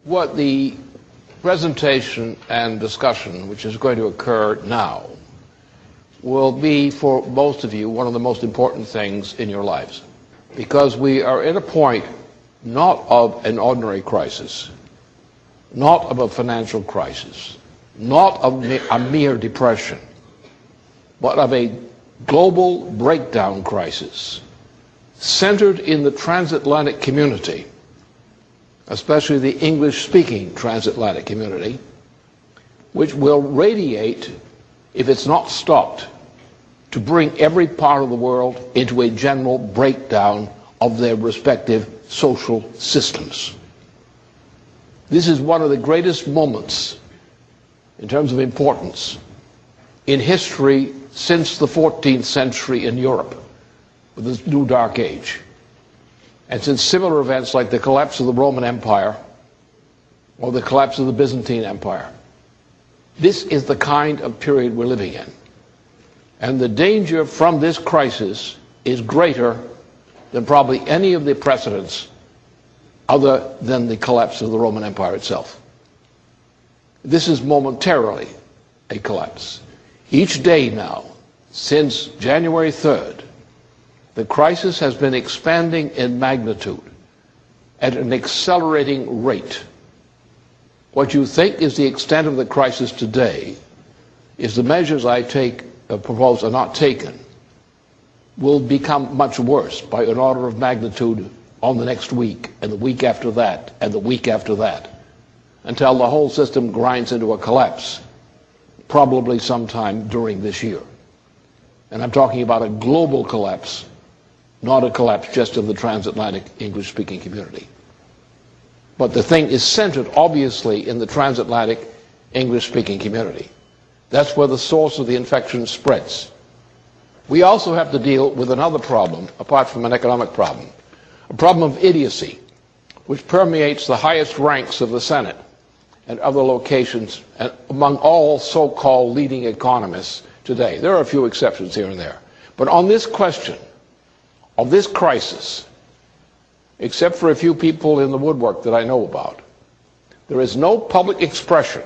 What the presentation and discussion which is going to occur now will be, for most of you, one of the most important things in your lives. Because we are at a point not of an ordinary crisis, not of a financial crisis, not of a mere depression, but of a global breakdown crisis centered in the transatlantic community, especially the English-speaking transatlantic community, which will radiate, if it's not stopped, to bring every part of the world into a general breakdown of their respective social systems. This is one of the greatest moments in terms of importance in history since the 14th century in Europe, with this new dark age. And since similar events like the collapse of the Roman Empire or the collapse of the Byzantine Empire. This is the kind of period we're living in. And the danger from this crisis is greater than probably any of the precedents other than the collapse of the Roman Empire itself. This is momentarily a collapse. Each day now, since January 3rd, the crisis has been expanding in magnitude at an accelerating rate. What you think is the extent of the crisis today is the measures I propose are not taken will become much worse by an order of magnitude on the next week, and the week after that, and the week after that, until the whole system grinds into a collapse, probably sometime during this year. And I'm talking about a global collapse, not a collapse just of the transatlantic English-speaking community. But the thing is centered, obviously, in the transatlantic English-speaking community. That's where the source of the infection spreads. We also have to deal with another problem, apart from an economic problem, a problem of idiocy, which permeates the highest ranks of the Senate and other locations and among all so-called leading economists today. There are a few exceptions here and there. But on this question of this crisis, except for a few people in the woodwork that I know about, there is no public expression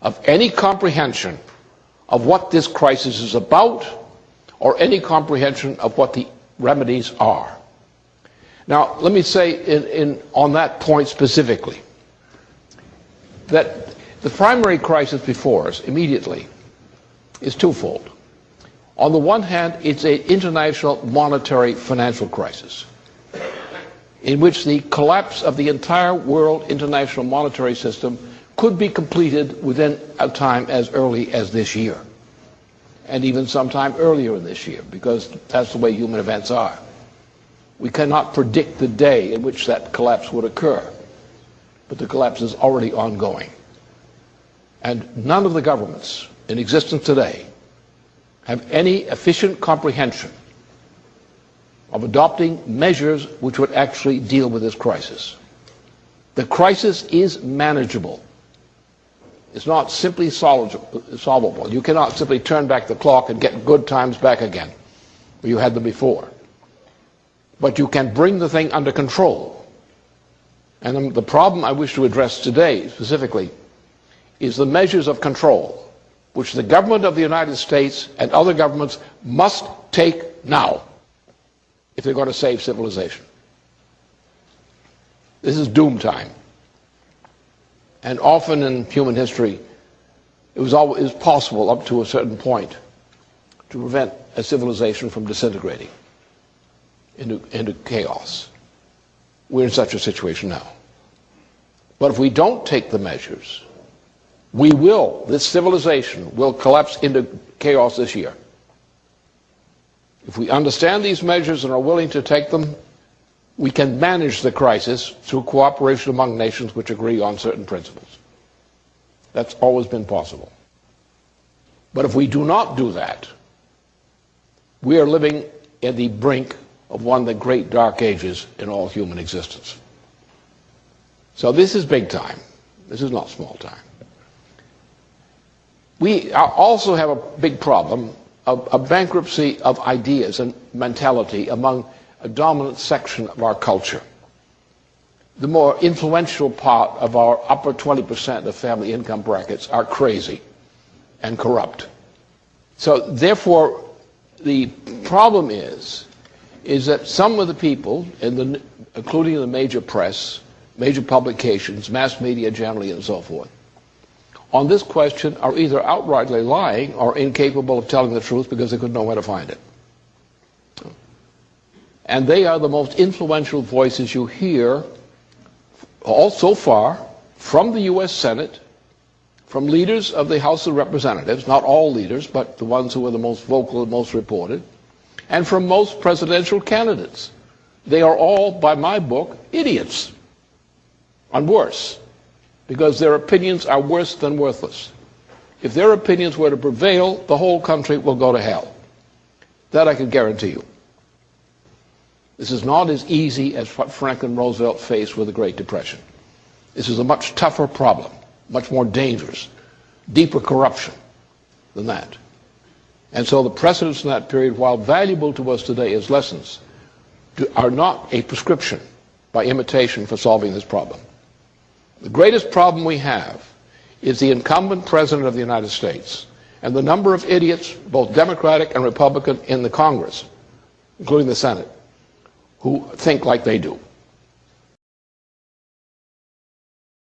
of any comprehension of what this crisis is about or any comprehension of what the remedies are. Now, let me say on that point specifically that the primary crisis before us immediately is twofold. On the one hand, it's an international monetary financial crisis in which the collapse of the entire world international monetary system could be completed within a time as early as this year, and even sometime earlier in this year, because that's the way human events are. We cannot predict the day in which that collapse would occur, but the collapse is already ongoing. And none of the governments in existence today have any efficient comprehension of adopting measures which would actually deal with this crisis. The crisis is manageable. It's not simply solvable. You cannot simply turn back the clock and get good times back again, where you had them before. But you can bring the thing under control. And the problem I wish to address today, specifically, is the measures of control which the government of the United States and other governments must take now if they're going to save civilization. This is doom time. And often in human history, it was possible up to a certain point to prevent a civilization from disintegrating into chaos. We're in such a situation now. But if we don't take the measures, this civilization will collapse into chaos this year. If we understand these measures and are willing to take them, we can manage the crisis through cooperation among nations which agree on certain principles. That's always been possible. But if we do not do that, we are living at the brink of one of the great dark ages in all human existence. So this is big time. This is not small time. We also have a big problem of a bankruptcy of ideas and mentality among a dominant section of our culture. the more influential part of our upper 20% of family income brackets are crazy and corrupt. So therefore, the problem is that some of the people, including the major press, major publications, mass media generally, and so forth, on this question are either outrightly lying or incapable of telling the truth because they couldn't know where to find it. And they are the most influential voices you hear all so far from the U.S. Senate, from leaders of the House of Representatives, not all leaders, but the ones who are the most vocal and most reported, and from most presidential candidates. They are all, by my book, idiots, and worse, because their opinions are worse than worthless. If their opinions were to prevail, the whole country will go to hell. That I can guarantee you. This is not as easy as what Franklin Roosevelt faced with the Great Depression. This is a much tougher problem, much more dangerous, deeper corruption than that. And so the precedents in that period, while valuable to us today as lessons, are not a prescription by imitation for solving this problem. The greatest problem we have is the incumbent President of the United States and the number of idiots, both Democratic and Republican, in the Congress, including the Senate, who think like they do.